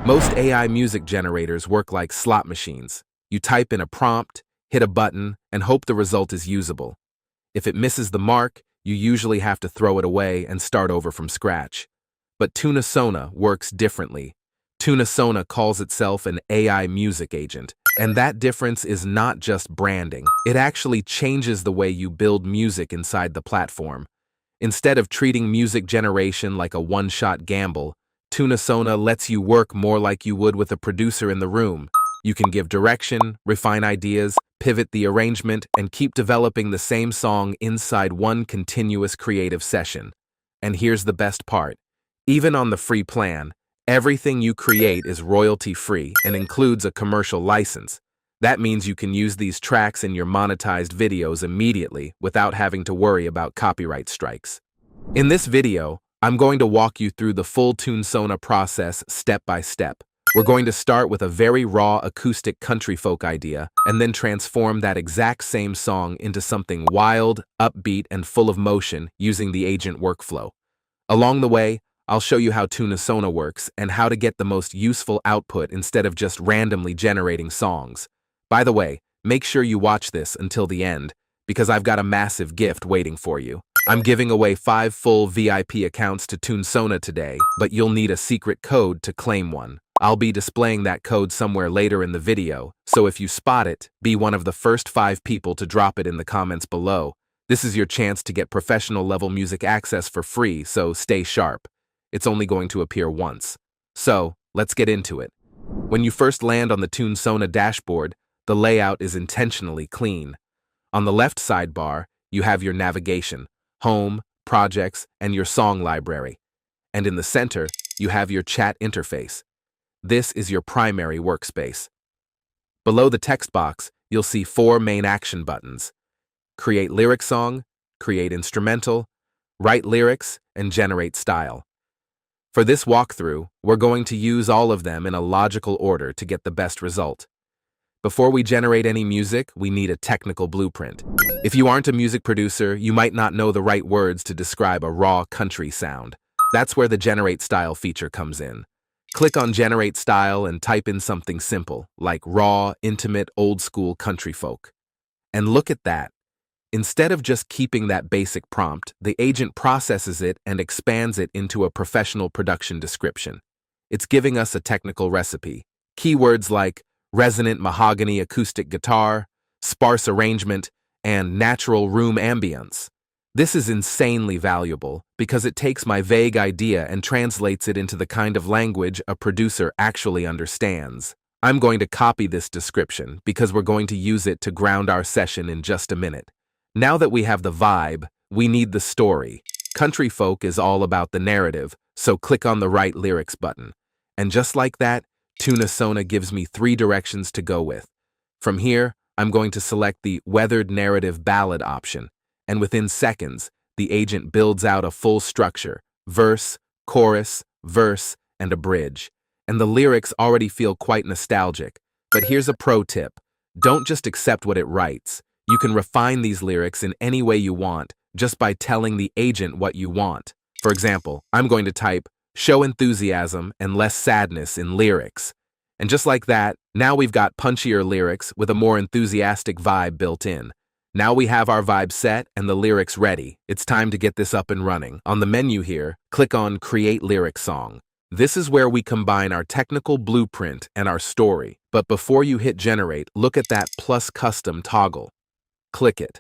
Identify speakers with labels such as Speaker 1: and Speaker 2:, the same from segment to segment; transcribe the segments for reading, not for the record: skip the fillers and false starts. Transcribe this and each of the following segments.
Speaker 1: Most AI music generators work like slot machines. You type in a prompt, hit a button, and hope the result is usable. If it misses the mark, you usually have to throw it away and start over from scratch. But TuneSona works differently. TuneSona calls itself an AI music agent, and that difference is not just branding. It actually changes the way you build music inside the platform. Instead of treating music generation like a one-shot gamble, TuneSona lets you work more like you would with a producer in the room. You can give direction, refine ideas, pivot the arrangement, and keep developing the same song inside one continuous creative session. And here's the best part. Even on the free plan, everything you create is royalty-free and includes a commercial license. That means you can use these tracks in your monetized videos immediately without having to worry about copyright strikes. In this video, I'm going to walk you through the full TuneSona process step by step. We're going to start with a very raw acoustic country folk idea and then transform that exact same song into something wild, upbeat, and full of motion using the agent workflow. Along the way, I'll show you how TuneSona works and how to get the most useful output instead of just randomly generating songs. By the way, make sure you watch this until the end, because I've got a massive gift waiting for you. I'm giving away 5 full VIP accounts to TuneSona today, but you'll need a secret code to claim one. I'll be displaying that code somewhere later in the video, so if you spot it, be one of the first 5 people to drop it in the comments below. This is your chance to get professional level music access for free, so stay sharp. It's only going to appear once. So, let's get into it. When you first land on the TuneSona dashboard, the layout is intentionally clean. On the left sidebar, you have your navigation, home, projects, and your song library. And in the center, you have your chat interface. This is your primary workspace. Below the text box, you'll see 4 main action buttons: Create Lyric Song, Create Instrumental, Write Lyrics, and Generate Style. For this walkthrough, we're going to use all of them in a logical order to get the best result. Before we generate any music, we need a technical blueprint. If you aren't a music producer, you might not know the right words to describe a raw country sound. That's where the Generate Style feature comes in. Click on Generate Style and type in something simple, like raw, intimate, old-school country folk. And look at that. Instead of just keeping that basic prompt, the agent processes it and expands it into a professional production description. It's giving us a technical recipe. Keywords like resonant mahogany acoustic guitar, sparse arrangement, and natural room ambience. This is insanely valuable because it takes my vague idea and translates it into the kind of language a producer actually understands. I'm going to copy this description because we're going to use it to ground our session in just a minute. Now that we have the vibe, we need the story. Country folk is all about the narrative, so click on the Write Lyrics button. And just like that, TuneSona gives me 3 directions to go with. From here, I'm going to select the Weathered Narrative Ballad option, and within seconds, the agent builds out a full structure: verse, chorus, verse, and a bridge. And the lyrics already feel quite nostalgic. But here's a pro tip. Don't just accept what it writes. You can refine these lyrics in any way you want, just by telling the agent what you want. For example, I'm going to type, "Show enthusiasm and less sadness in lyrics." And just like that, now we've got punchier lyrics with a more enthusiastic vibe built in. Now we have our vibe set and the lyrics ready. It's time to get this up and running. On the menu here, click on Create Lyric Song. This is where we combine our technical blueprint and our story. But before you hit generate, look at that plus custom toggle. Click it.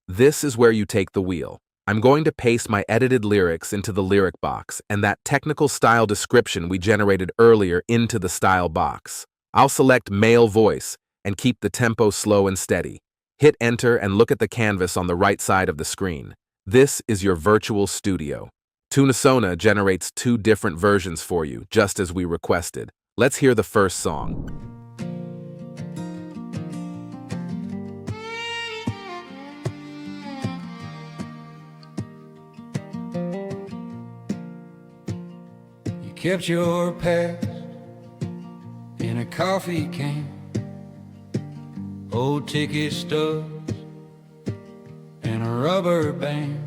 Speaker 1: This is where you take the wheel. I'm going to paste my edited lyrics into the lyric box and that technical style description we generated earlier into the style box. I'll select male voice and keep the tempo slow and steady. Hit enter and look at the canvas on the right side of the screen. This is your virtual studio. TuneSona generates 2 different versions for you, just as we requested. Let's hear the first song.
Speaker 2: Kept your past in a coffee can, old ticket stubs and a rubber band.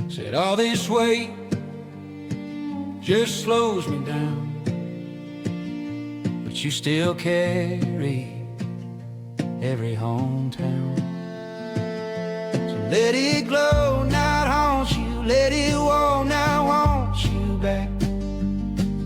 Speaker 2: Said all this weight just slows me down. but you still carry every hometown. So let it glow, not haunt you. Let it walk, not want you back.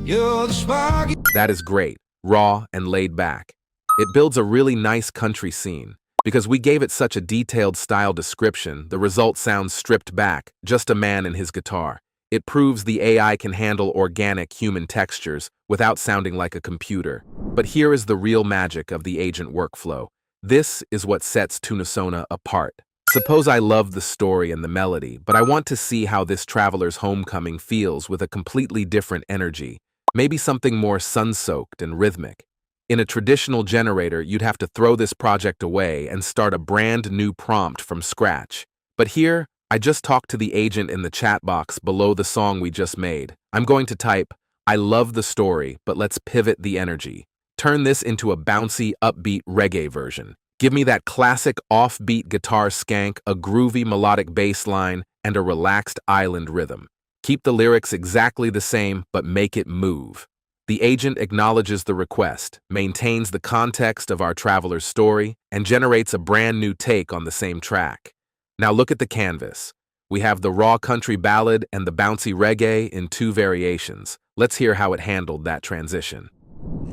Speaker 2: You're the spark.
Speaker 1: That is great, raw and laid back. It builds a really nice country scene. Because we gave it such a detailed style description, the result sounds stripped back, just a man and his guitar. It proves the AI can handle organic human textures without sounding like a computer. But here is the real magic of the agent workflow. This is what sets TuneSona apart. Suppose I love the story and the melody, but I want to see how this traveler's homecoming feels with a completely different energy, maybe something more sun-soaked and rhythmic. In a traditional generator, you'd have to throw this project away and start a brand new prompt from scratch. But here, I just talked to the agent in the chat box below the song we just made. I'm going to type, "I love the story, but let's pivot the energy. Turn this into a bouncy, upbeat reggae version. Give me that classic offbeat guitar skank, a groovy melodic bass line, and a relaxed island rhythm. Keep the lyrics exactly the same, but make it move." The agent acknowledges the request, maintains the context of our traveler's story, and generates a brand new take on the same track. Now look at the canvas. We have the raw country ballad and the bouncy reggae in two variations. Let's hear how it handled that transition.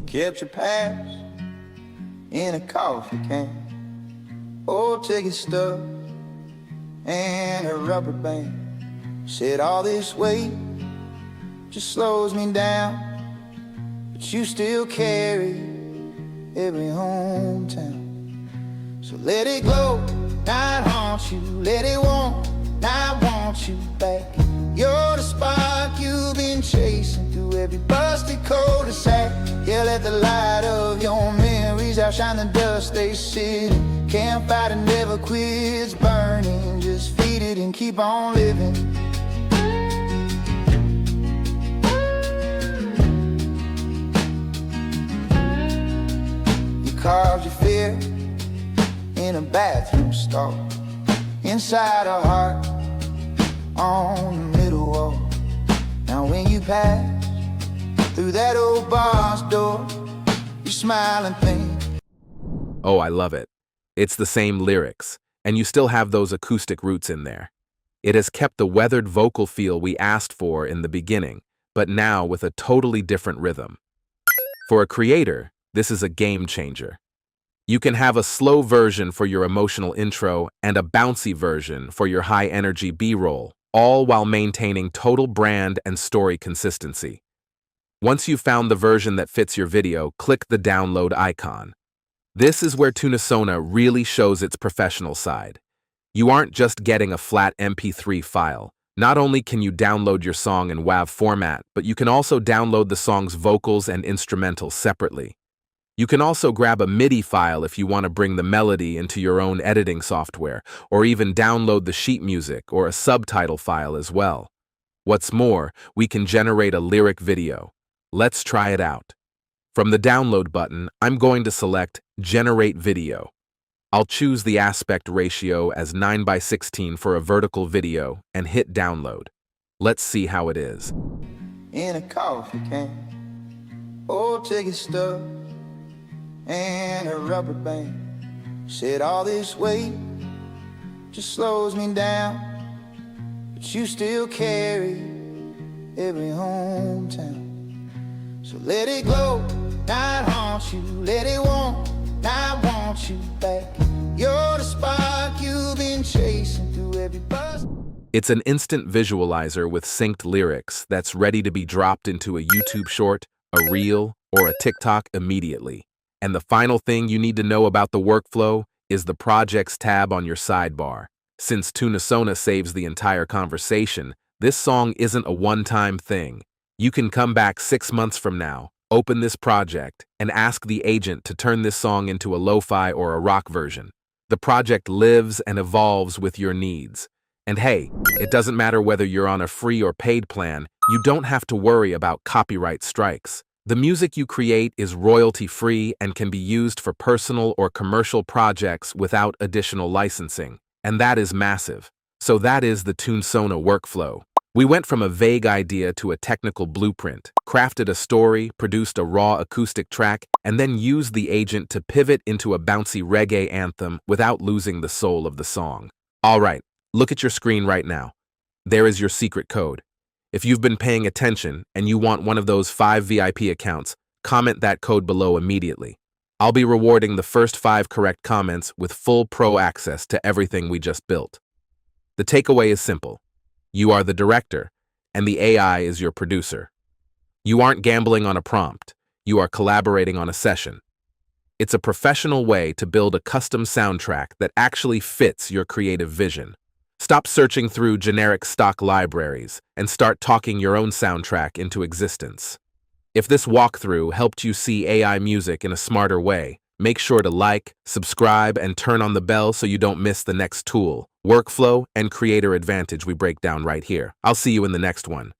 Speaker 3: Kept your past in a coffee can, old ticket stub, and a rubber band. Said all this weight just slows me down, but you still carry every hometown. So let it glow, not haunt you. Let it want, not want you back. You're the spark you've been chasing through every busted cul-de-sac. Yeah, let the light of your memories outshine the dust they sit in. Campfire that never quits burning. Just feed it and keep on living. Carved your fear in a bathroom stall, inside a heart on the middle wall. Now when you pass through that old bar's door, you smile and think,
Speaker 1: oh, I love it. It's the same lyrics, and you still have those acoustic roots in there. It has kept the weathered vocal feel we asked for in the beginning, but now with a totally different rhythm. For a creator, this is a game changer. You can have a slow version for your emotional intro and a bouncy version for your high-energy B-roll, all while maintaining total brand and story consistency. Once you've found the version that fits your video, click the download icon. This is where TuneSona really shows its professional side. You aren't just getting a flat MP3 file. Not only can you download your song in WAV format, but you can also download the song's vocals and instrumentals separately. You can also grab a MIDI file if you want to bring the melody into your own editing software, or even download the sheet music or a subtitle file as well. What's more, we can generate a lyric video. Let's try it out. From the download button, I'm going to select Generate Video. I'll choose the aspect ratio as 9:16 for a vertical video and hit download. Let's see how it is.
Speaker 3: in a coffee can, old ticket stub, and a rubber band. Said all this weight just slows me down, but you still carry every hometown. So let it glow, not haunt you. Let it want, not want you back. You're the spark you've been chasing through every bus.
Speaker 1: It's an instant visualizer with synced lyrics that's ready to be dropped into a YouTube short, a reel, or a TikTok immediately. And the final thing you need to know about the workflow is the Projects tab on your sidebar. Since TuneSona saves the entire conversation, this song isn't a one-time thing. You can come back 6 months from now, open this project, and ask the agent to turn this song into a lo-fi or a rock version. The project lives and evolves with your needs. And hey, it doesn't matter whether you're on a free or paid plan, you don't have to worry about copyright strikes. The music you create is royalty-free and can be used for personal or commercial projects without additional licensing. And that is massive. So that is the TuneSona workflow. We went from a vague idea to a technical blueprint, crafted a story, produced a raw acoustic track, and then used the agent to pivot into a bouncy reggae anthem without losing the soul of the song. All right, look at your screen right now. There is your secret code. If you've been paying attention and you want one of those 5 VIP accounts, comment that code below immediately. I'll be rewarding the first 5 correct comments with full pro access to everything we just built. The takeaway is simple. You are the director, and the AI is your producer. You aren't gambling on a prompt. You are collaborating on a session. It's a professional way to build a custom soundtrack that actually fits your creative vision. Stop searching through generic stock libraries and start talking your own soundtrack into existence. If this walkthrough helped you see AI music in a smarter way, make sure to like, subscribe, and turn on the bell so you don't miss the next tool, workflow, and creator advantage we break down right here. I'll see you in the next one.